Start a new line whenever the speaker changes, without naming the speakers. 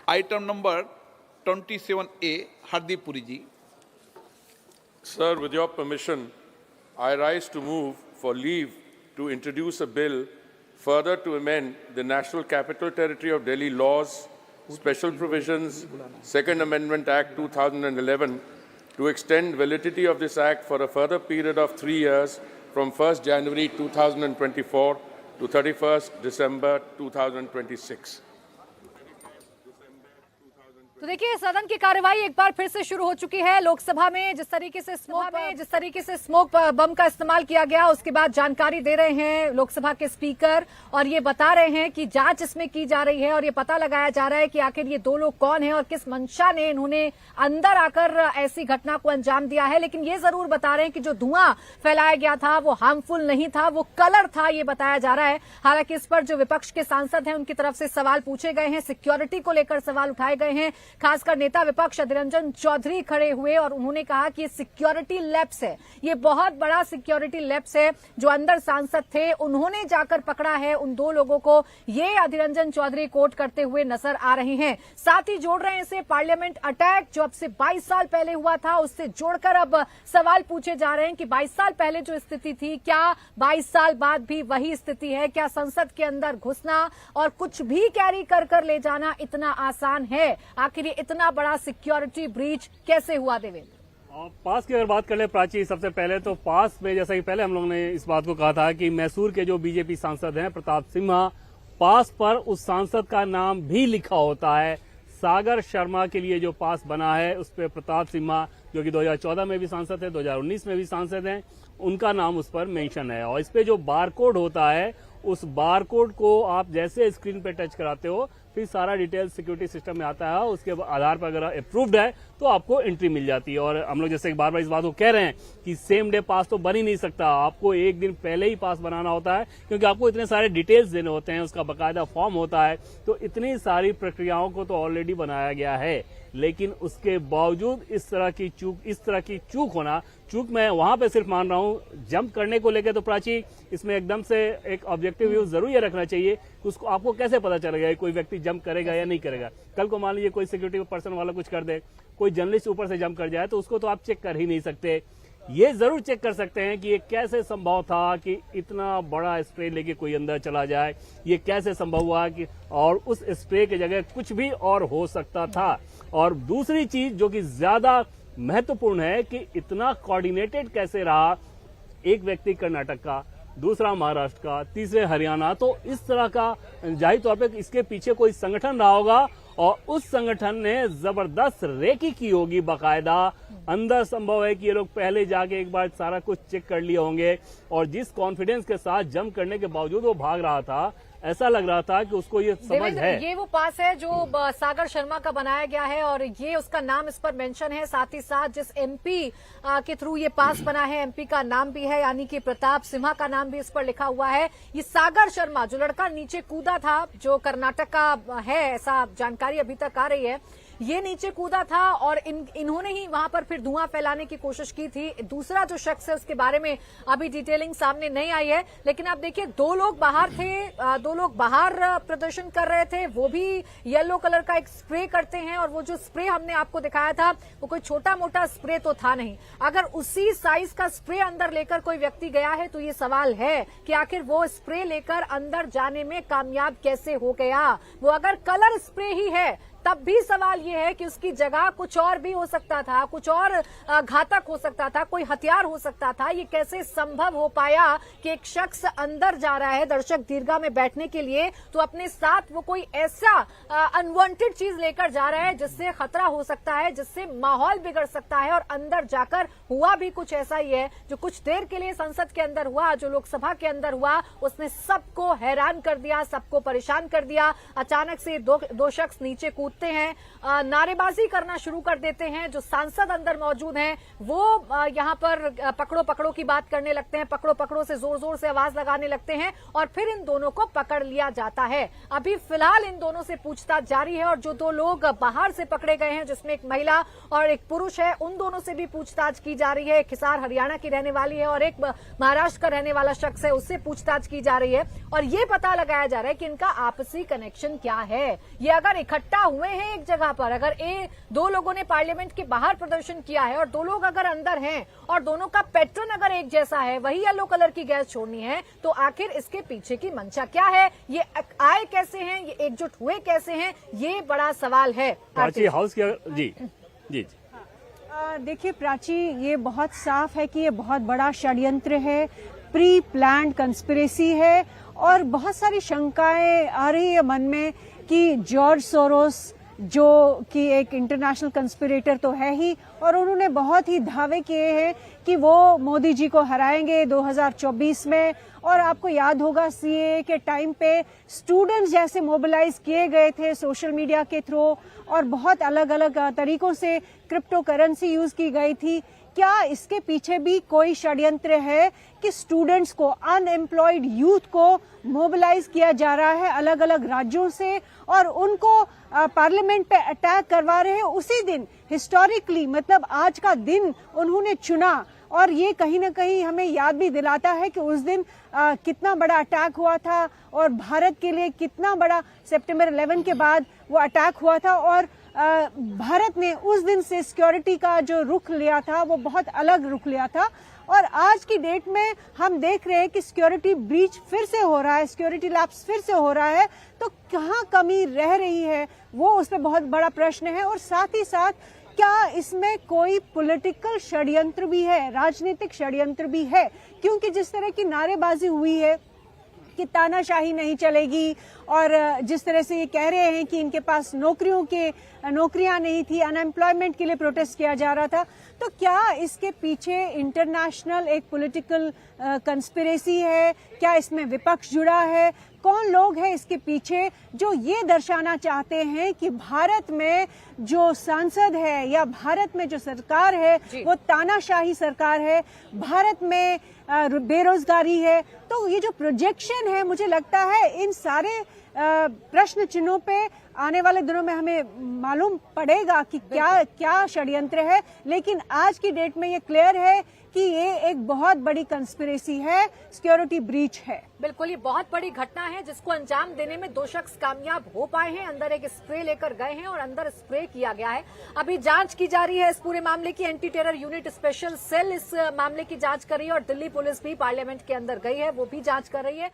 Item number 27A, Hardeep Puri ji.
Sir, with your permission, I rise to move for leave to introduce a bill further to amend the National Capital Territory of Delhi laws, special provisions, Second Amendment Act 2011, to extend validity of this act for a further period of 3 years from 1st January 2024 to 31st December 2026.
तो देखिए सदन की कार्यवाही एक बार फिर से शुरू हो चुकी है। लोकसभा में जिस तरीके से स्मोक बम का इस्तेमाल किया गया, उसके बाद जानकारी दे रहे हैं लोकसभा के स्पीकर और ये बता रहे हैं कि जांच इसमें की जा रही है और ये पता लगाया जा रहा है कि आखिर ये दो लोग कौन हैं और किस मंशा ने इन्होंने अंदर आकर ऐसी घटना को अंजाम दिया है। लेकिन ये जरूर बता रहे हैं कि जो धुआं फैलाया गया था वो हार्मफुल नहीं था, वो कलर था, ये बताया जा रहा है। हालांकि इस पर जो विपक्ष के सांसद हैं उनकी तरफ से सवाल पूछे गए हैं, सिक्योरिटी को लेकर सवाल उठाए गए हैं। खासकर नेता विपक्ष अधीर रंजन चौधरी खड़े हुए और उन्होंने कहा कि ये सिक्योरिटी लैप्स है, ये बहुत बड़ा सिक्योरिटी लैप्स है। जो अंदर सांसद थे उन्होंने जाकर पकड़ा है उन दो लोगों को, ये अधीर रंजन चौधरी कोट करते हुए नजर आ रहे हैं। साथ ही जोड़ रहे हैं इसे पार्लियामेंट अटैक जो अब से 22 साल पहले हुआ था, उससे जोड़कर अब सवाल पूछे जा रहे हैं कि 22 साल पहले जो स्थिति थी, क्या 22 साल बाद भी वही स्थिति है? क्या संसद के अंदर घुसना और कुछ भी कैरी कर ले जाना इतना आसान है? आखिर ये इतना बड़ा सिक्योरिटी ब्रीच कैसे हुआ? देवेंद्र,
पास की अगर बात कर ले प्राची, सबसे पहले तो पास में जैसा कि पहले हम लोगों ने इस बात को कहा था कि मैसूर के जो बीजेपी सांसद हैं प्रताप सिम्हा, पास पर उस सांसद का नाम भी लिखा होता है। सागर शर्मा के लिए जो पास बना है उस पर प्रताप सिम्हा, जो कि 2014 में भी सांसद है, 2019 में भी सांसद हैं, उनका नाम उस पर मेंशन है। और इस पे जो बारकोड होता है, उस बारकोड को आप जैसे स्क्रीन पे टच कराते हो फिर सारा डिटेल सिक्योरिटी सिस्टम में आता है। उसके आधार पर अगर अप्रूव्ड है तो आपको एंट्री मिल जाती है। और हम लोग जैसे बार बार इस बात को कह रहे हैं कि सेम डे पास तो बन ही नहीं सकता, आपको एक दिन पहले ही पास बनाना होता है, क्योंकि आपको इतने सारे डिटेल्स देने होते हैं, उसका बाकायदा फॉर्म होता है। तो इतनी सारी प्रक्रियाओं को तो ऑलरेडी बनाया गया है, लेकिन उसके बावजूद इस तरह की चूक होना, चूक मैं वहां पे सिर्फ मान रहा हूं जंप करने को लेकर। तो प्राची, इसमें एकदम से एक ऑब्जेक्टिव व्यू जरूर ये रखना चाहिए कि उसको आपको कैसे पता चलेगा कोई व्यक्ति जंप करेगा या नहीं करेगा। कल को मान लीजिए कोई सिक्योरिटी पर्सन वाला कुछ कर दे, कोई जर्नलिस्ट ऊपर से जंप कर जाए, तो उसको तो आप चेक कर ही नहीं सकते। ये जरूर चेक कर सकते हैं कि ये कैसे संभव था कि इतना बड़ा स्प्रे लेके कोई अंदर चला जाए, ये कैसे संभव हुआ कि, और उस स्प्रे की जगह कुछ भी और हो सकता था। और दूसरी चीज जो कि ज्यादा महत्वपूर्ण है कि इतना कोऑर्डिनेटेड कैसे रहा, एक व्यक्ति कर्नाटक का, दूसरा महाराष्ट्र का, तीसरे हरियाणा। तो इस तरह का जाहिर तौर पे इसके पीछे कोई संगठन रहा होगा और उस संगठन ने जबरदस्त रेकी की होगी बाकायदा। अंदर संभव है कि ये लोग पहले जाके एक बार सारा कुछ चेक कर लिए होंगे और जिस कॉन्फिडेंस के साथ जंप करने के बावजूद वो भाग रहा था, ऐसा लग रहा था कि उसको ये समझ है।
ये वो पास है जो सागर शर्मा का बनाया गया है और ये उसका नाम इस पर मेंशन है। साथ ही साथ जिस एमपी के थ्रू ये पास बना है, एमपी का नाम भी है, यानी कि प्रताप सिम्हा का नाम भी इस पर लिखा हुआ है। ये सागर शर्मा जो लड़का नीचे कूदा था, जो कर्नाटक का है, ऐसा जानकारी अभी तक आ रही है, ये नीचे कूदा था और इन्होंने ही वहां पर फिर धुआं फैलाने की कोशिश की थी। दूसरा जो शख्स है उसके बारे में अभी डिटेलिंग सामने नहीं आई है, लेकिन आप देखिए दो लोग बाहर थे, दो लोग बाहर प्रदर्शन कर रहे थे, वो भी येलो कलर का एक स्प्रे करते हैं और वो जो स्प्रे हमने आपको दिखाया था वो कोई छोटा मोटा स्प्रे तो था नहीं। अगर उसी साइज का स्प्रे अंदर लेकर कोई व्यक्ति गया है तो ये सवाल है कि आखिर वो स्प्रे लेकर अंदर जाने में कामयाब कैसे हो गया। वो अगर कलर स्प्रे ही है तब भी सवाल ये है कि उसकी जगह कुछ और भी हो सकता था, कुछ और घातक हो सकता था, कोई हथियार हो सकता था। ये कैसे संभव हो पाया कि एक शख्स अंदर जा रहा है दर्शक दीर्घा में बैठने के लिए, तो अपने साथ वो कोई ऐसा अनवांटेड चीज लेकर जा रहा है जिससे खतरा हो सकता है, जिससे माहौल बिगड़ सकता है। और अंदर जाकर हुआ भी कुछ ऐसा ही है जो कुछ देर के लिए संसद के अंदर हुआ, जो लोकसभा के अंदर हुआ, उसने सबको हैरान कर दिया, सबको परेशान कर दिया। अचानक से दो शख्स नीचे कूदते हैं, नारेबाजी करना शुरू कर देते हैं। जो सांसद अंदर मौजूद हैं वो यहां पर पकड़ो पकड़ो की बात करने लगते हैं, पकड़ो पकड़ो से जोर जोर से आवाज लगाने लगते हैं और फिर इन दोनों को पकड़ लिया जाता है। अभी फिलहाल इन दोनों से पूछताछ जारी है और जो दो लोग बाहर से पकड़े गए हैं, जिसमें एक महिला और एक पुरुष है, उन दोनों से भी पूछताछ की जा रही है। एक हिसार हरियाणा की रहने वाली है और एक महाराष्ट्र का रहने वाला शख्स है, उससे पूछताछ की जा रही है और ये पता लगाया जा रहा है कि इनका आपसी कनेक्शन क्या है। ये अगर इकट्ठा हुए हुए हैं एक जगह पर, अगर दो लोगों ने पार्लियामेंट के बाहर प्रदर्शन किया है और दो लोग अगर अंदर हैं और दोनों का पैटर्न अगर एक जैसा है, वही येलो कलर की गैस छोड़नी है, तो आखिर इसके पीछे की मंशा क्या है? ये आए कैसे हैं, ये एकजुट हुए कैसे हैं, ये बड़ा सवाल है।
प्राची हाउस की जी जी जी
देखिए प्राची, ये बहुत साफ है कि ये बहुत बड़ा षड्यंत्र है, प्री प्लान्ड कंस्पिरेसी है और बहुत सारी शंकाएं आ रही है मन में कि जॉर्ज सोरोस जो कि एक इंटरनेशनल कंस्पिरेटर तो है ही, और उन्होंने बहुत ही दावे किए हैं कि वो मोदी जी को हराएंगे 2024 में। और आपको याद होगा सीएए के टाइम पे स्टूडेंट्स जैसे मोबिलाइज किए गए थे सोशल मीडिया के थ्रू और बहुत अलग अलग तरीकों से क्रिप्टो करेंसी यूज की गई थी। क्या इसके पीछे भी कोई षड्यंत्र है कि स्टूडेंट्स को, अनएम्प्लॉयड यूथ को मोबिलाइज किया जा रहा है अलग अलग राज्यों से और उनको पार्लियामेंट पे अटैक करवा रहे हैं? उसी दिन हिस्टोरिकली, मतलब आज का दिन उन्होंने चुना और ये कहीं ना कहीं हमें याद भी दिलाता है कि उस दिन कितना बड़ा अटैक हुआ था और भारत के लिए कितना बड़ा सितंबर 11 के बाद वो अटैक हुआ था। और भारत ने उस दिन से सिक्योरिटी का जो रुख लिया था वो बहुत अलग रुख लिया था। और आज की डेट में हम देख रहे हैं कि सिक्योरिटी ब्रीच फिर से हो रहा है, सिक्योरिटी लैप्स फिर से हो रहा है। तो कहाँ कमी रह रही है, वो उस पर बहुत बड़ा प्रश्न है। और साथ ही साथ क्या इसमें कोई पॉलिटिकल षड्यंत्र भी है, राजनीतिक षड्यंत्र भी है? क्योंकि जिस तरह की नारेबाजी हुई है कि तानाशाही नहीं चलेगी और जिस तरह से ये कह रहे हैं कि इनके पास नौकरियां नहीं थी, अनएम्प्लॉयमेंट के लिए प्रोटेस्ट किया जा रहा था, तो क्या इसके पीछे इंटरनेशनल एक पॉलिटिकल कंस्पिरेसी है? क्या इसमें विपक्ष जुड़ा है? कौन लोग हैं इसके पीछे जो ये दर्शाना चाहते हैं कि भारत में जो सांसद है या भारत में जो सरकार है वो तानाशाही सरकार है, भारत में बेरोजगारी है? तो ये जो प्रोजेक्शन है, मुझे लगता है इन सारे प्रश्न चिन्हों पे आने वाले दिनों में हमें मालूम पड़ेगा कि क्या षड्यंत्र है। लेकिन आज की डेट में ये क्लियर है कि ये एक बहुत बड़ी कंस्पिरेसी है, सिक्योरिटी ब्रीच है।
बिल्कुल, ये बहुत बड़ी घटना है जिसको अंजाम देने में दो शख्स कामयाब हो पाए हैं। अंदर एक स्प्रे लेकर गए हैं और अंदर स्प्रे किया गया है। अभी जांच की जा रही है इस पूरे मामले की। Anti terror unit special cell इस मामले की जांच कर रही है और दिल्ली पुलिस भी पार्लियामेंट के अंदर गई है, वो भी जांच कर रही है।